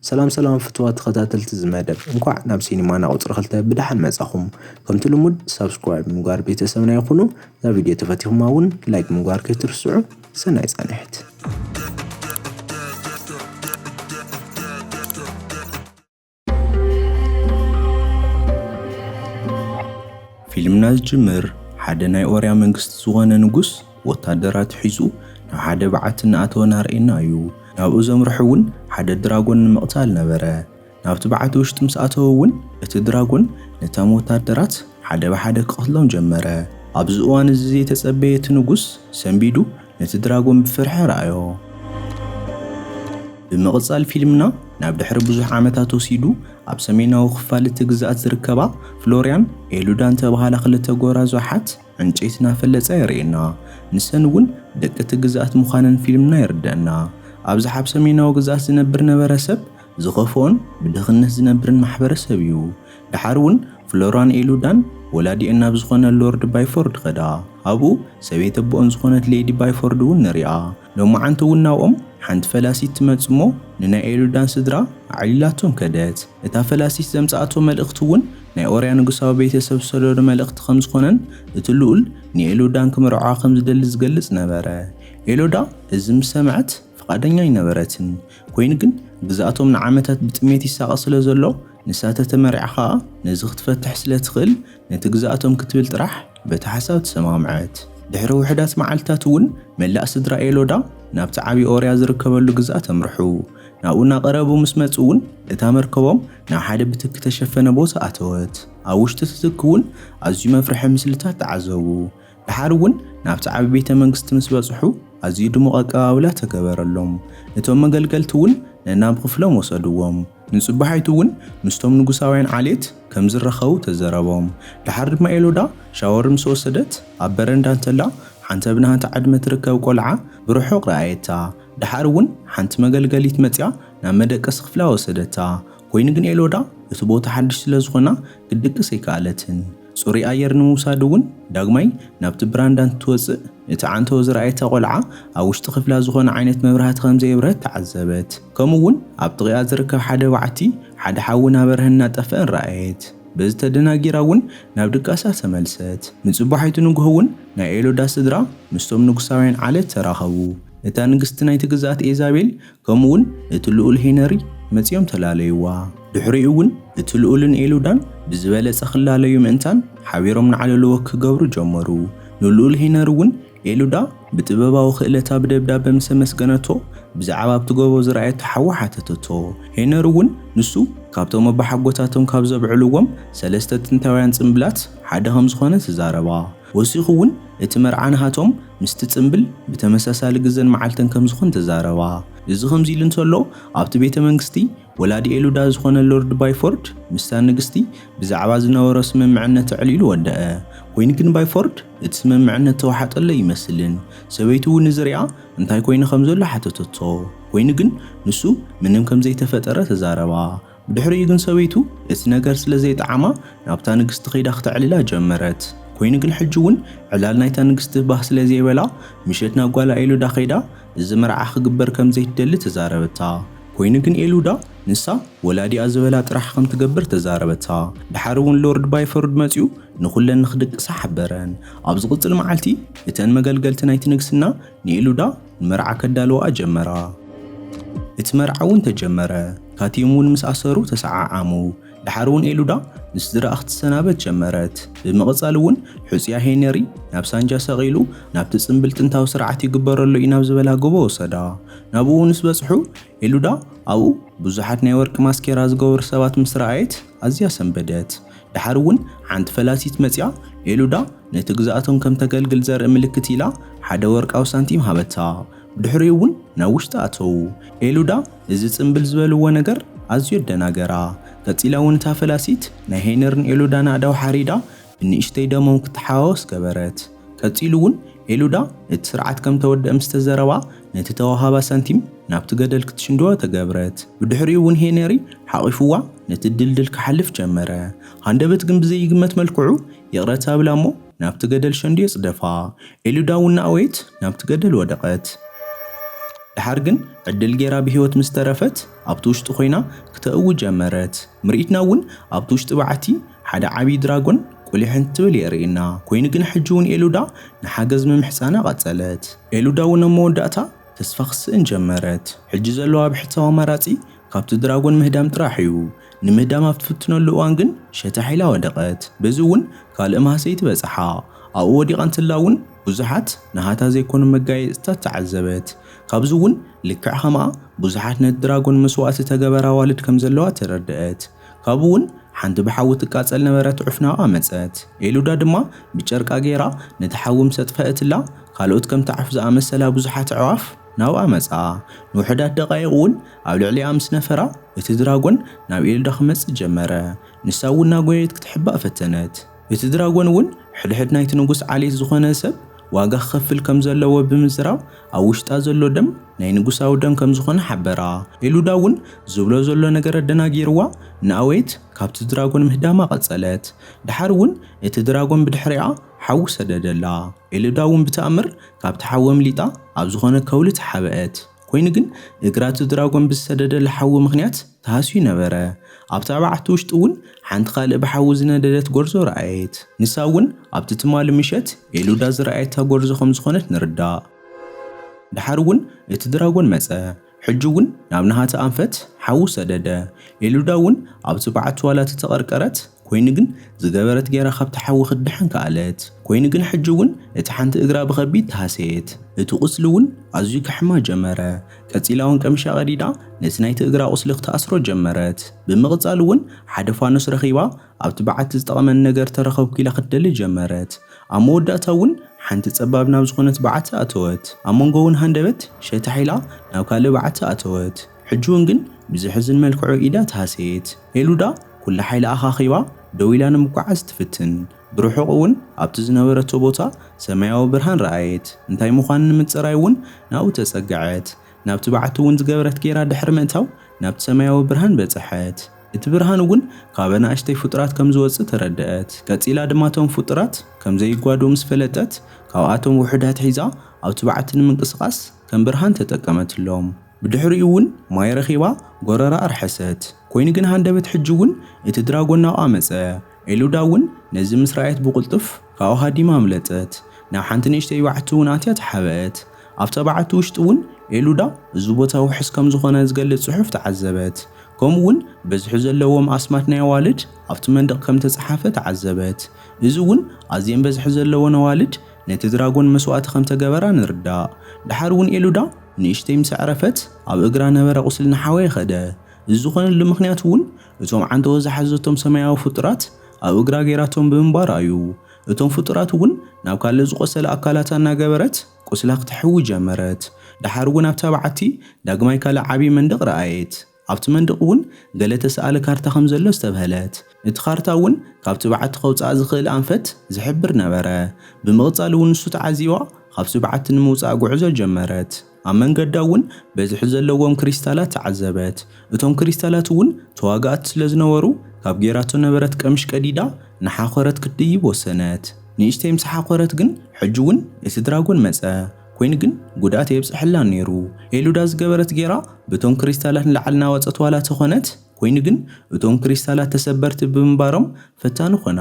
سلام فتوات خطاتلت زمادب انكوع ناب سينمانا قطر خلتا بدحن مزاخم كنت لمد سابسكرايب مقار بيتسمنا يخونو ذا فيديو تفاتيهم ماون لايك مقار كترسعو سنة صانحت فيلمنا الجمر حدا ناي اوريا منغست زغانا نغس وتادرات حيزو ناو حدا بعتنا اتونا رئينا ايو ناو ازم رحون حدا دراغون مقتال نبره ناو تبعت وشت مساتوون ات دراغون نتام وتادرات حدا بحدا قتلون جمره ابز اوان زي تصبيت نغس سنبيدو نت دراغون بفرح رايو بمقصال فيلمنا ناب دحر بزح عامتات وسيدو اب سميناو خفال تگزات زركبا فلوريان ኤሉዳን ተባሃለ ክልተ ጎራ ዟሓት እንጨይትና ፈለጸ ይርኤና ንሰንውን ደቀ ትግዛት ሙኻነን ፊልምና ይርደና ኣብዚ ሓብ ሰሜናዊ ግዛት ዝነብር ነበረሰብ ዝኸፎን ብድኽነት ዝነብርን ማሕበረሰብ እዩ ድሓርውን ፍሎራን ኤሉዳን ወላዲአና ብዝኾነ ሎርድ ባይፎርድ ኸዳ ኣብኡ ሰበይተ ቦን ዝኾነት ሌዲ ባይፎርድ እውን ንሪኣ ሎማዓንቲ እውን ናብኦም ሓንቲ ፈላሲት ትመጽሞ ንናይ ኤሉዳን ስድራ ዓሊላቶም ከደት እታ ፈላሲት ዘምጻኣቶ መልእኽቲ እውን ናይ ኦርያ ንጉሳዊ ቤተሰብ ሰሎዶ መልእኽቲ ከም ዝኾነን እቲ ልኡል ንኤሉዳን ክምርዖ ከም ዝደሊ ዝገልጽ ነበረ ኤሉዳ እዚ ምስ ሰምዐት ፈቃደኛ ይነበረትን ኮይኑ ግን ግዛኣቶም ንዓመታት ብጥሜት ይሳቀ ስለ ዘሎ ንሳተ ተመሪዓ ኸኣ ነዚ ክትፈትሕ ስለ ትኽእል ነቲ ግዛኣቶም ክትብል ጥራሕ በቲ ሓሳብ ተሰማምዐት ድሕሪ ውሕዳት መዓልታት እውን መላእ ስድራ ኤሉዳ ናብቲ ዓቢ ኦርያ ዝርከበሉ ግዛኣት ኣምርሑ ናብኡና ቀረቡ ምስ መጽውን እታ መርከቦም ናብ ሓደ ብትክ ተሸፈነ ቦታ ኣተወት ኣብ ውሽጢ ትትክውን ኣዝዩ መፍርሒ ምስልታት ተዓዘቡ ድሓር እውን ናብቲ ዓቢ ቤተ መንግስቲ ምስ በጽሑ ኣዝዩ ድሙቕ ኣቀባብላ ተገበረሎም እቶም መገልገልቲ እውን ነናብ ክፍሎም ወሰድዎም ንጽባሕይቱ እውን ምስቶም ንጉሳውያን ዓሌት ከም ዝረኸቡ ተዘረቦም ድሓር ድማ ኤሉዳ ሻወር ምስ ወሰደት ኣብ በረንዳ እንተላ ሓንቲ ብናሃንተ ዓድመ ትርከብ ቆልዓ ብርሑቕ ረኣየታ ድሓር እውን ሓንቲ መገልገሊት መጽያ ናብ መደቀስ ክፍላ ወሰደታ ኮይኑ ግን ኤሉዳ እቲ ቦታ ሓድሽ ስለ ዝኾና ክድቅስ ኣይከኣለትን ጽሩይ ኣየር ንምውሳድ እውን ዳግማይ ናብቲ ብራንዳ እንትወፅእ እቲ ዓንተው ዝረኣየታ ቆልዓ ኣብ ውሽጢ ክፍላ ዝኾነ ዓይነት መብራህቲ ከም ዘይብረት ተዓዘበት ከምኡ እውን ኣብ ጥቂኣ ዝርከብ ሓደ ባዕቲ ሓደ ሓዊ ናበርህ እናጠፍአን ረኣየት በዚ ተደናጊራ እውን ናብ ድቃሳ ተመልሰት ንጽባሕይቱ ንጉህ እውን ናይ ኤሉዳ ስድራ ምስቶም ንጉሳውያን ዓለት ተራኸቡ እታ ንግስቲ ናይቲ ግዛት ኤዛቤል ከምኡ እውን እቲ ልኡል ሄነሪ መጽዮም ተላለይዋ ድሕሪኡ እውን እቲ ልኡልን ኤሉዳን ብዝበለጸ ክላለዩ ምእንታን ሓቢሮም ንዓለልዎ ክገብሩ ጀመሩ ንልኡል ሄነሪ እውን ኤሉዳ ብጥበባዊ ክእለታ ብደብዳቤ ምስ መስገነቶ ብዛዕባ እትጎቦ ዝረኣየቶ ሓዊ ሓተተቶ ሄነሪ እውን ንሱ ካብቶም ኣባሓጎታቶም ካብ ዘብዕልዎም ሰለስተ ጥንታውያን ጽምብላት ሓደ ከም ዝኾነ ተዛረባ ወሲኹ እውን እቲ መርዓናሃቶም ምስቲ ጽምብል ብተመሳሳሊ ግዘን መዓልተን ከም ዝኾን ተዛረባ እዚ ከምዚ ኢሉ እንተሎ ኣብቲ ቤተ መንግስቲ ወላዲ ኤሉዳ ዝኾነ ሎርድ ባይፎርድ ምስታ ንግስቲ ብዛዕባ ዝነበሮ ስምምዕነት ዕሊሉ ወደአ ኮይኑ ግን ባይፎርድ እቲ ስምምዕነት ተዋሓጠለ ይመስልን ሰበይቱ እውን ዝሪኣ እንታይ ኮይኑ ከም ዘሎ ሓተተቶ ኮይኑ ግን ንሱ ምንም ከም ዘይተፈጠረ ተዛረባ ብድሕሪኡ ግን ሰበይቱ እቲ ነገር ስለ ዘይጣዓማ ናብታ ንግስቲ ኸይዳ ክትዕልላ ጀመረት ኮይኑ ግን ሕጂ እውን ዕላል ናይታ ንግስቲ ባህ ስለ ዘይበላ ምሸት ናብ ጓላ ኤሉዳ ኸይዳ እዚ መርዓ ክግበር ከም ዘይትደሊ ተዛረበታ ኮይኑ ግን ኤሉዳ ንሳ ወላዲኣ ዝበላ ጥራሕ ከም ትገብር ተዛረበታ ድሓር እውን ሎርድ ባይፎርድ መጽዩ ንኹለን ንኽድቅሳ ሓበረን ኣብ ዝቕጽል መዓልቲ እተን መገልገልቲ ናይቲ ንግስና ንኤሉዳ መርዓ ከዳልዋ ጀመራ እቲ መርዓ እውን ተጀመረ ካቲዮም እውን ምስ ኣሰሩ ተሰዓዓሙ ድሓር እውን ኤሉዳ ንስድራ ክትሰናበት ጀመረት ብምቕጻል እውን ሕጽያ ሄነሪ ናብ ሳንጃ ሰቒሉ ናብቲ ጽምብል ጥንታዊ ስርዓት ይግበረሉ እዩ ናብ ዝበላ ጎቦ ወሰዳ ናብኡ ምስ በጽሑ ኤሉዳ ኣብኡ ብዙሓት ናይ ወርቂ ማስኬራ ዝገበሩ ሰባት ምስ ረኣየት ኣዝያ ሰንበደት ድሓር እውን ሓንቲ ፈላሲት መጽያ ኤሉዳ ነቲ ግዛኣቶም ከም ተገልግል ዘርኢ ምልክት ኢላ ሓደ ወርቃዊ ሳንቲም ሃበታ ብድሕሪኡ እውን ናብ ውሽጢ ኣተዉ ኤሉዳ እዚ ጽምብል ዝበልዎ ነገር ኣዝዩ ደናገራ ቀፂላ እውን እታ ፈላሲት ናይ ሄነርን ኤሉዳን ኣዳው ሓሪዳ ብንእሽተይ ደሞም ክትሓዋወስ ገበረት ቀፂሉ እውን ኤሉዳ እቲ ስርዓት ከም ተወድአ ምስ ተዘረባ ነቲ ተዋሃባ ሳንቲም ናብቲ ገደል ክትሽንድዋ ተገብረት ብድሕሪኡ እውን ሄነሪ ሓቂፉዋ ነቲ ድልድል ክሓልፍ ጀመረ ሃንደበት ግን ብዘይግመት መልክዑ ይቕረታ ብላ እሞ ናብቲ ገደል ሸንድዮ ጽደፋ ኤሉዳ እውን ናወይት ናብቲ ገደል ወደቐት ድሓር ግን ዕድል ጌራ ብህይወት ምስ ተረፈት ኣብቲ ውሽጢ ኮይና ክትእው ጀመረት። ምርኢትና እውን ኣብቲ ውሽጢ በዓቲ ሓደ ዓብይ ድራጎን ቁሊሕን ትብል የርእየና ኮይኑ ግን ሕጂ እውን ኤሉዳ ንሓገዝ ምምሕፃና ቀጸለት። ኤሉዳ እውን መወዳእታ ተስፋ ክስእን ጀመረት። ሕጂ ዘለዋ ብሕታዊ ኣማራጺ ካብቲ ድራጎን ምህዳም ጥራሕ እዩ። ንምህዳም ኣብ ትፍትነሉ እዋን ግን ሸታሒላ ወደቐት። በዚ እውን ካልእ ማህሰይቲ በጽሓ። ኣብኡ ወዲቓ እንትላ እውን ብዙሓት ናሃታ ዘይኮኑ መጋየፅታት ተዓዘበት። ካብዚ እውን ልክዕ ኸምኣ ብዙሓት ነቲ ድራጎን መስዋእቲ ተገበራ ኣዋልድ ከም ዘለዋ ተረድአት። ካብኡ እውን ሓንቲ ብሓዊ ትቃጸል ነበረት ዑፍ ናብኣ መጸት። ኤሉዳ ድማ ብጨርቃ ጌራ ነቲ ሓዊ ምሰጥፈአትላ ካልኦት ከም ጣዕፍ ዝኣመሰላ ብዙሓት ኣዕዋፍ ናብኣ መጻ። ንውሕዳት ደቓይቕ እውን ኣብ ልዕሊኣ ምስ ነፈራ እቲ ድራጎን ናብ ኤሉዳ ክመጽእ ጀመረ። ንሳ እውን ናጎየት ክትሕባእ ፈተነት። እቲ ድራጎን እውን ሕድሕድ ናይቲ ንጉስ ዓሌት ዝኾነ ሰብ ዋጋ ክኸፍል ከም ዘለዎ ብምዝራብ ኣብ ውሽጣ ዘሎ ደም ናይ ንጉሳዊ ደም ከም ዝኾነ ሓበራ። ኤሉዳ እውን ዝብሎ ዘሎ ነገር ኣደናጊርዋ ንኣወይት ካብቲ ድራጎን ምህዳማ ቀጸለት። ድሓር እውን እቲ ድራጎን ብድሕሪኣ ሓዊ ሰደደላ። ኤሉዳ እውን ብተኣምር ካብቲ ሓዊ ኣምሊጣ ኣብ ዝኾነ ከውሊ ተሓበአት። ኮይኑ ግን እግራት ድራጎን ብዝሰደደላ ሓዊ ምኽንያት ተሃስዩ ነበረ። ኣብታ በዓቲ ውሽጢ እውን ሓንቲ ካልእ ብሓዊ ዝነደደት ጎርዞ ረኣየት። ንሳ እውን ኣብቲ ትማሊ ምሸት ኤሉዳ ዝረኣየታ ጎርዞ ከም ዝኾነት ንርዳእ። ድሓር እውን እቲ ድራጎን መጸ። ሕጂ እውን ናብ ናሃታ ኣንፈት ሓዊ ሰደደ። ኤሉዳ እውን ኣብቲ በዓቲ ዋላ ተተቐርቀረት ኮይኑ ግን ዝገበረት ጌራ ካብቲ ሓዊ ክድሕን ከኣለት። ኮይኑ ግን ሕጂ እውን እቲ ሓንቲ እግራ ብኸቢድ ተሃሰየት። እቲ ቁስሊ እውን ኣዝዩ ክሕማ ጀመረ። ቀጺላ እውን ቀምሻ ቀዲዳ ነቲ ናይቲ እግራ ቁስሊ ክትኣስሮ ጀመረት። ብምቕጻል እውን ሓደ ፋኖስ ረኺባ ኣብቲ በዓቲ ዝጠቕመን ነገር ተረኸብኩ ኢላ ክትደሊ ጀመረት። ኣብ መወዳእታ እውን ሓንቲ ጸባብ ናብ ዝኾነት በዓቲ ኣተወት። ኣብ መንጎ እውን ሃንደበት ሸታሒላ ናብ ካልእ በዓቲ ኣተወት። ሕጂ እውን ግን ብዝሕዝን መልክዑ ኢዳ ተሃሰየት። ኤሉዳ ኩላ ሓይላ ኣኻኺባ ደው ኢላ ንምጓዓዝ ትፍትን። ብርሑቕ እውን ኣብቲ ዝነበረቶ ቦታ ሰማያዊ ብርሃን ረኣየት። እንታይ ምዃኑ ንምጽራይ እውን ናብኡ ተጸጋዐት። ናብቲ በዓቲ እውን ዝገበረት ጌራ ድሕሪ ምእታው ናብቲ ሰማያዊ ብርሃን በጽሐት። እቲ ብርሃን እውን ካብ ኣናእሽተይ ፍጡራት ከም ዝወጽእ ተረድአት። ቀጺላ ድማ እቶም ፍጡራት ከም ዘይጓድኡ ምስ ፈለጠት ካብኣቶም ውሑዳት ሒዛ ኣብቲ በዓቲ ንምንቅስቓስ ከም ብርሃን ተጠቀመትሎም። ብድሕሪኡ እውን ማይ ረኺባ ጎረራ ኣርሐሰት። ኮይኑ ግን ሃንደበት ሕጂ እውን እቲ ድራጎን ናብኣ መጸ። ኤሉዳ እውን ነዚ ምስ ረኣየት ብቕልጡፍ ካብኡ ሃዲማ ኣምለጠት። ናብ ሓንቲ ንእሽተይ በዓቲ እውን ኣትያ ተሓበአት። ኣብታ በዓቲ ውሽጢ እውን ኤሉዳ እዚ ቦታ ውሕስ ከም ዝኾነ ዝገልጽ ጽሑፍ ተዓዘበት። ከምኡ እውን በዝሒ ዘለዎም ኣስማት ናይ ኣዋልድ ኣብቲ መንደቕ ከም ተጻሓፈ ተዓዘበት። እዚ እውን ኣዝየን በዝሒ ዘለዎን ኣዋልድ ነቲ ድራጎን መስዋእቲ ከም ተገበራ ንርዳእ። ድሓር እውን ኤሉዳ ንእሽተይ ምስ ዕረፈት ኣብ እግራ ነበረ ቁስሊ ንሓወየ ኸደ። እዚ ዝኾነሉ ምኽንያት እውን እቶም ዓንተወ ዝሓዘቶም ሰማያዊ ፍጡራት ኣብ እግራ ጌራቶም ብምንባር እዩ። እቶም ፍጡራት እውን ናብ ካልእ ዝቆሰለ ኣካላታ እናገበረት ቁስላ ክትሕዊ ጀመረት። ድሓር እውን ኣብታ በዓቲ ዳግማይ ካልእ ዓብይ መንደቕ ረኣየት። ኣብቲ መንደቕ እውን ገለ ተሰኣለ ካርታ ከም ዘሎ ዝተብህለት። እቲ ካርታ እውን ካብቲ በዓቲ ከውፃእ ዝኽእል ኣንፈት ዝሕብር ነበረ። ብምቕጻል እውን ንሱ ተዓዚባ ካብቲ በዓቲ ንምውፃእ ጉዕዞ ጀመረት። ኣብ መንገዳ እውን በዝሒ ዘለዎም ክሪስታላት ተዓዘበት። እቶም ክሪስታላት እውን ተዋጋእቲ ስለ ዝነበሩ ካብ ጌራቶ ነበረት ቀምሽ ቀዲዳ ንሓኾረት ክትድይብ ወሰነት። ንእሽተይ ምስ ሓኾረት ግን ሕጂ እውን እቲ ድራጎን መጸ። ኮይኑ ግን ጉድኣት የብፅሕላን ነይሩ። ኤሉዳ ዝገበረት ጌራ በቶም ክሪስታላት ንላዕልና ወፀት ዋላ ተኾነት። ኮይኑ ግን እቶም ክሪስታላት ተሰበርቲ ብምንባሮም ፈታኒ ኾና።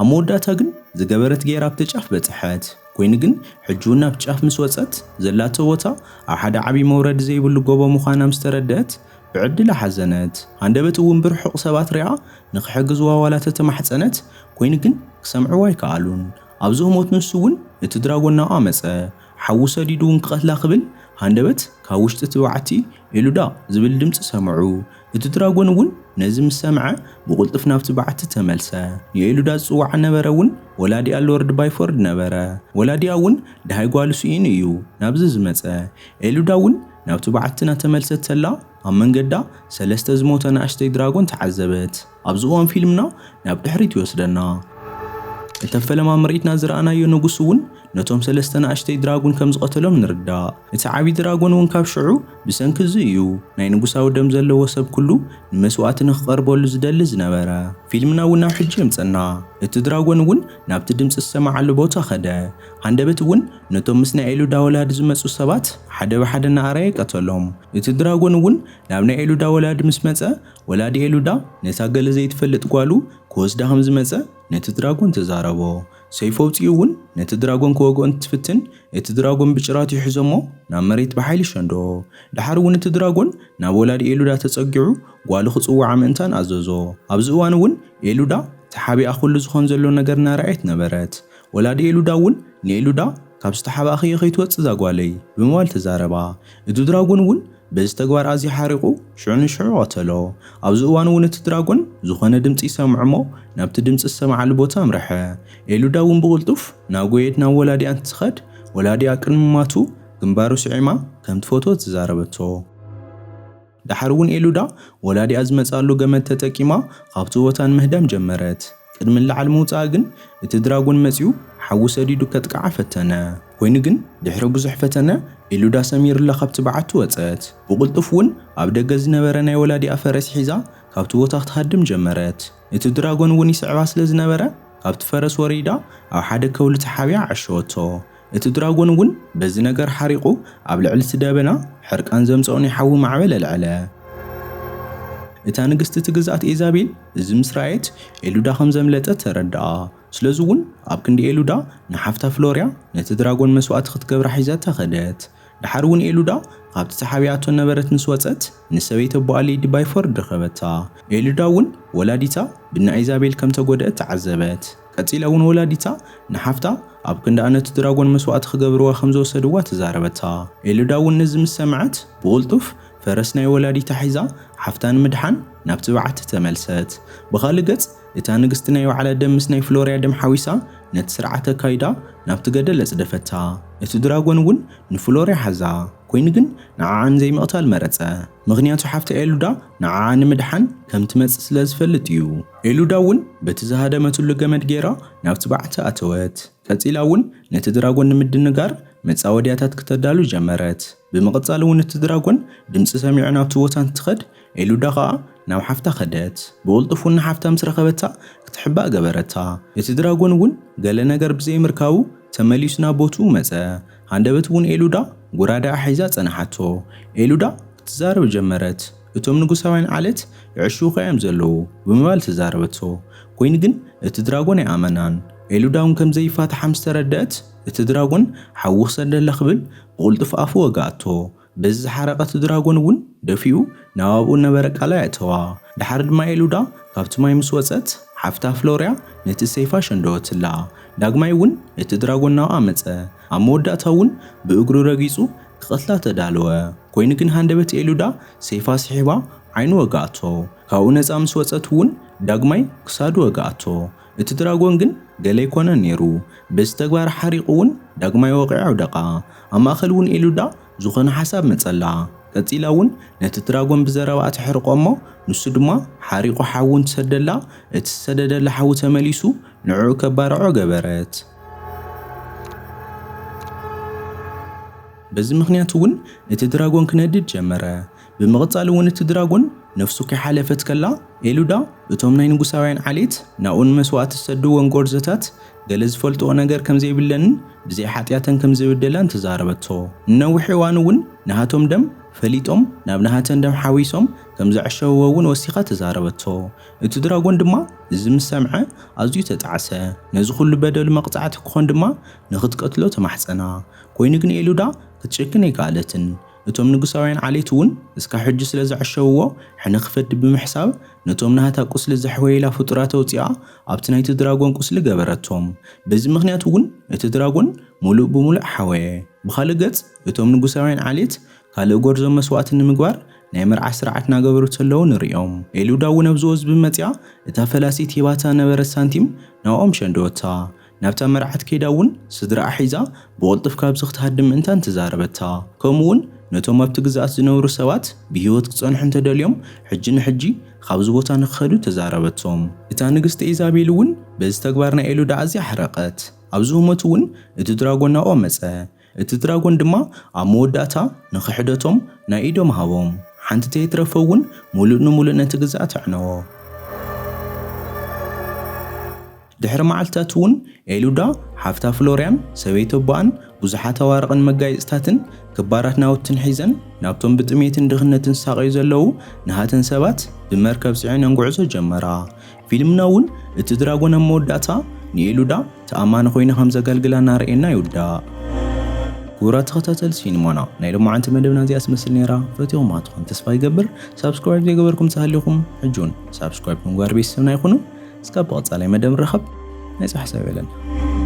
ኣብ መወዳእታ ግን ዝገበረት ጌራ ኣብቲ ጫፍ በጽሐት። ኮይኑ ግን ሕጂ እውን ናብ ጫፍ ምስ ወፀት ዘላቶ ቦታ ኣብ ሓደ ዓብይ መውረዲ ዘይብሉ ጎቦ ምዃና ምስ ተረድአት ብዕድላ ሓዘነት። ሃንደበት እውን ብርሑቕ ሰባት ሪኣ ንኽሕግዝዋ ዋላ ተተማሕፀነት። ኮይኑ ግን ክሰምዕዋ ኣይከኣሉን። ኣብዚ ህሞት ንሱ እውን እቲ ድራጎን ናብኣ መጸ። ሓዊ ሰዲዱ እውን ክቐትላ ክብል ሃንደበት ካብ ውሽጢ እቲ በዓቲ ኤሉዳ ዝብል ድምፂ ሰምዑ። እቲ ድራጎን እውን ነዚ ምስ ሰምዐ ብቕልጡፍ ናብቲ በዓቲ ተመልሰ። ንኤሉዳ ዝፅዋዕ ነበረ እውን ወላዲኣ ሎርድ ባይፎርድ ነበረ። ወላዲኣ እውን ድሃይ ጓሉ ስኢን እዩ ናብዚ ዝመጸ። ኤሉዳ እውን ናብቲ በዓቲ እናተመልሰት ተላ ኣብ መንገዳ ሰለስተ ዝሞተ ንእሽተይ ድራጎን ተዓዘበት። ኣብዚ እዋን ፊልምና ናብ ድሕሪት ይወስደና። እተፈለማ ምርኢትና ዝረኣናዮ ንጉስ እውን ነቶም ሰለስተ ንኣሽተይ ድራጎን ከም ዝቀተሎም ንርዳእ። እቲ ዓብይ ድራጎን እውን ካብ ሽዑ ብሰንኪ እዩ ናይ ንጉሳዊ ደም ዘለዎ ሰብ ኩሉ ንመስዋዕቲ ንኽቀርበሉ ዝደሊ ዝነበረ። ፊልምና እውን ናብ ሕጂ የምፀና። እቲ ድራጎን እውን ናብቲ ድምፂ ዝሰማዓሉ ቦታ ኸደ። ሃንደበት እውን ነቶም ምስ ናይ ኤሉዳ ወላዲ ዝመፁ ሰባት ሓደ ብሓደ እናኣረየ ይቀተሎም። እቲ ድራጎን እውን ናብ ናይ ኤሉዳ ወላዲ ምስ መፀ ወላዲ ኤሉዳ ነታ ገለ ዘይትፈልጥ ጓሉ ክወስዳ ከም ዝመፀ ነቲ ድራጎን ተዛረቦ። ሰይፉ ኣውፂኡ እውን ነቲ ድራጎን ክወግኦ እንትፍትን እቲ ድራጎን ብጭራቱ ይሕዞሞ ናብ መሬት ብሓይሊ ሸንዶ። ድሓር እውን እቲ ድራጎን ናብ ወላዲ ኤሉዳ ተፀጊዑ ጓሉ ክፅዋዓ ምእንታን ኣዘዞ። ኣብዚ እዋን እውን ኤሉዳ ተሓቢኣ ኩሉ ዝኾን ዘሎ ነገር እናርኣየት ነበረት። ወላዲ ኤሉዳ እውን ንኤሉዳ ካብ ዝተሓባእኽዮ ከይትወፅእ ዛጓለይ ብምባል ተዛረባ። እቲ ድራጎን እውን በዚ ተግባር ኣዝዩ ሓሪቑ ሽዑ ንሽዑ ቀተሎ። ኣብዚ እዋን እውን እቲ ድራጎን ዝኾነ ድምፂ ይሰምዖ እሞ ናብቲ ድምፂ ዝሰማዓሉ ቦታ ኣምርሐ። ኤሉዳ እውን ብቕልጡፍ ናብ ጎየት ናብ ወላዲኣ እንትትኸድ ወላዲኣ ቅድሚ ማቱ ግንባሩ ስዒማ ከም ትፈትዎ ተዛረበቶ። ድሓር እውን ኤሉዳ ወላዲኣ ዝመፃሉ ገመድ ተጠቂማ ካብቲ ቦታ ንምህዳም ጀመረት። ቅድሚ ላዕሊ ምውፃእ ግን እቲ ድራጎን መፂኡ ሓዊ ሰዲዱ ከጥቃዓ ፈተነ። ኮይኑ ግን ድሕሪ ብዙሕ ፈተነ ኤሉዳ ሰሚሩላ ካብቲ በዓቱ ወፀት። ብቕልጡፍ እውን ኣብ ደገ ዝነበረ ናይ ወላዲኣ ፈረስ ሒዛ ካብቲ ቦታ ክትሃድም ጀመረት። እቲ ድራጎን እውን ይስዕባ ስለ ዝነበረ ካብቲ ፈረስ ወሪዳ ኣብ ሓደ ከውሊ ተሓቢያ ዓሸወቶ። እቲ ድራጎን እውን በዚ ነገር ሓሪቑ ኣብ ልዕሊ እቲ ደበና ሕርቃን ዘምፀኦ ናይ ሓዊ ማዕበል ኣልዕለ። እታ ንግስቲ እቲ ግዝኣት ኢዛቤል እዚ ምስ ረኣየት ኤሉዳ ከም ዘምለጠት ተረድኣ። ስለዚ እውን ኣብ ክንዲ ኤሉዳ ንሓፍታ ፍሎርያ ነቲ ድራጎን መስዋዕቲ ክትገብራ ሒዛታ ኸደት። ድሓር እውን ኤሉዳ ካብቲ ተሓቢኣቶ ነበረት ምስ ወፀት ንሰበይቲ ኣቦኣ ሌዲ ባይፎር ረኸበታ። ኤሉዳ እውን ወላዲታ ብና ኢዛቤል ከም ተጎድአት ተዓዘበት። ቀፂላ እውን ወላዲታ ንሓፍታ ኣብ ክንዳ ነቲ ድራጎን መስዋዕቲ ክገብርዋ ከም ዝወሰድዋ ተዛረበታ። ኤሉዳ እውን ነዚ ምስ ሰምዐት ብቕልጡፍ ፈረስ ናይ ወላዲታ ሒዛ ሓፍታ ንምድሓን ናብቲ በዓቲ ተመልሰት። ብኻልእ ገጽ እታ ንግስቲ ናይ ባዕላ ደም ምስ ናይ ፍሎርያ ደም ሓዊሳ ነቲ ስርዓተ ካይዳ ናብቲ ገደል ኣፅደፈታ። እቲ ድራጎን እውን ንፍሎርያ ሓዛ። ኮይኑ ግን ንዓዓን ዘይምቕታል መረፀ። ምክንያቱ ሓፍቲ ኤሉዳ ንዓዓ ንምድሓን ከም ትመፅእ ስለ ዝፈልጥ እዩ። ኤሉዳ እውን በቲ ዝሃደመትሉ ገመድ ጌራ ናብቲ በዓቲ ኣተወት። ቀፂላ እውን ነቲ ድራጎን ንምድንጋር መፃወድያታት ከተዳሉ ጀመረት። ብምቕፃል እውን እቲ ድራጎን ድምፂ ሰሚዑ ናብቲ ቦታ እንትኸድ ኤሉዳ ከዓ ናብ ሓፍታ ኸደት። ብቕልጡፍ እውን ሓፍታ ምስ ረኸበታ ክትሕባእ ገበረታ። እቲ ድራጎን እውን ገለ ነገር ብዘይምርካቡ ተመሊሱ ናብ ቦትኡ መፀ። ሃንደበት እውን ኤሉዳ ጉራዳኣ ሒዛ ፀናሓቶ። ኤሉዳ ክትዛረብ ጀመረት። እቶም ንጉሳውያን ዓለት ይዕሽው ከዮም ዘለዉ ብምባል ተዛረበቶ። ኮይኑ ግን እቲ ድራጎን ኣይኣመናን። ኤሉዳ እውን ከም ዘይፋትሓ ምስ ተረድአት እቲ ድራጎን ሓዊ ክሰደላ ክብል ብቕልጡፍ ኣፉ ወጋኣቶ። በዚ ዝሓረቐት ድራጎን እውን ደፊኡ ናብ ኣብኡ ነበረ ቃላይ ኣእተዋ። ድሓር ድማ ኤሉዳ ካብቲ ማይ ምስ ወፀት ሓፍታ ፍሎርያ ነቲ ሰይፋ ሸንደወትላ። ዳግማይ እውን እቲ ድራጎን ናብኣ መፀ። ኣብ መወዳእታ እውን ብእግሩ ረጊፁ ክቐትላ ተዳለወ። ኮይኑ ግን ሃንደበት ኤሉዳ ሰይፋ ስሒባ ዓይኑ ወጋኣቶ። ካብኡ ነፃ ምስ ወፀት እውን ዳግማይ ክሳዱ ወጋኣቶ። እቲ ድራጎን ግን ገለ ይኮነን ነይሩ። በዚ ተግባር ሓሪቑ እውን ዳግማይ ወቂዑ ኣውደቓ። ኣብ ማእኸል እውን ኤሉዳ ዝኾነ ሓሳብ መፀላ። ቀፂላ እውን ነቲ ድራጎን ብዘረባ ትሕርቆ እሞ ንሱ ድማ ሓሪቑ ሓዊ እንትሰደላ እቲ ዝሰደደላ ሓዊ ተመሊሱ ንዕኡ ከባርዖ ገበረት። በዚ ምክንያት እውን እቲ ድራጎን ክነድድ ጀመረ። ብምቕፃል እውን እቲ ድራጎን ነፍሱ ከይሓለፈት ከላ ኤሉዳ እቶም ናይ ንጉሳውያን ዓሌት ናብኡ ንመስዋዕቲ ዝሰድዎን ጎርዘታት ገለ ዝፈልጥዎ ነገር ከም ዘይብለንን ብዘይ ሓጢያተን ከም ዝብደላን ተዛረበቶ። ንነዊሕ እዋን እውን ናሃቶም ደም ፈሊጦም ናብ ናሃተን ደም ሓዊሶም ከም ዘዕሸውዎ እውን ወሲኻ ተዛረበቶ። እቲ ድራጎን ድማ እዚ ምስ ሰምዐ ኣዝዩ ተጣዓሰ። ነዚ ኩሉ በደሉ መቕፃዕቲ ክኾን ድማ ንኽትቀትሎ ተማሕፀና። ኮይኑ ግን ኤሉዳ ክትጨክን ኣይከኣለትን። እቶም ንጉሳውያን ዓሌት እውን እስካብ ሕጂ ስለ ዘዕሸውዎ ሕነ ክፈዲ ብምሕሳብ ነቶም ናሃታ ቁስሊ ዘሕወይላ ፍጡራት ኣውፂኣ ኣብቲ ናይቲ ድራጎን ቁስሊ ገበረቶም። በዚ ምክንያት እውን እቲ ድራጎን ሙሉእ ብሙሉእ ሓወየ። ብኻልእ ገጽ እቶም ንጉሳውያን ዓሌት ካልእ ጎርዞም መስዋዕቲ ንምግባር ናይ መርዓ ስርዓት እናገበሩ ተለዉ ንሪኦም። ኤሉዳ እውን ኣብ ዝወዝቢ መፅያ እታ ፈላሲት ሂባታ ነበረት ሳንቲም ናብኦም ሸንደወታ። ናብታ መርዓት ከይዳ እውን ስድራኣ ሒዛ ብቕልጡፍ ካብዚ ክትሃድም ምእንታን ተዛረበታ። ከምኡውን ነቶም ኣብቲ ግዛኣት ዝነብሩ ሰባት ብህይወት ክጸንሑ እንተደልዮም ሕጂ ንሕጂ ካብዚ ቦታ ንኽኸዱ ተዛረበቶም። እታ ንግስቲ ኢዛቤል እውን በዚ ተግባር ናይ ኤሉዳ ኣዝያ ሓረቐት። ኣብዚ ህሞት እውን እቲ ድራጎን ናብኣ መጸ። እቲ ድራጎን ድማ ኣብ መወዳእታ ንኽሕደቶም ናይ ኢዶም ሃቦም። ሓንቲ ተይትረፈ እውን ሙሉእ ንሙሉእ ነቲ ግዛኣት ኣዕነዎ። ድሕሪ መዓልትታት እውን ኤሉዳ ሓፍታ ፍሎሪያን ሰበይቲ ኣቦኣን ብዙሓት ኣዋርቕን መጋየፅታትን ክባራት ናውትን ሒዘን ናብቶም ብጥሜትን ድኽነትን ዝሳቐዩ ዘለዉ ንሃተን ሰባት ብመርከብ ጽዒነን ጉዕዞ ጀመራ። ፊልምና እውን እቲ ድራጎን ኣብ መወዳእታ ንኤሉዳ ተኣማኒ ኮይኑ ከም ዘገልግላ እናርኤና ይውዳእ። ክቡራት ተኸታተልቲ ሲኒማና ናይ ሎማዓንቲ መደብና እዚኣ ትመስል ነይራ። ፈቲኹም ኣትኹም ተስፋ ይገብር። ሳብስክራይብ ዘይገበርኩም ተሃሊኹም ሕጁን ሳብስክራይብ ምግባር ቤተሰብና ይኹኑ። እስካብ ብቐጻላይ መደብ ንረኸብ። ናይ ጻሕሳ ይበለና።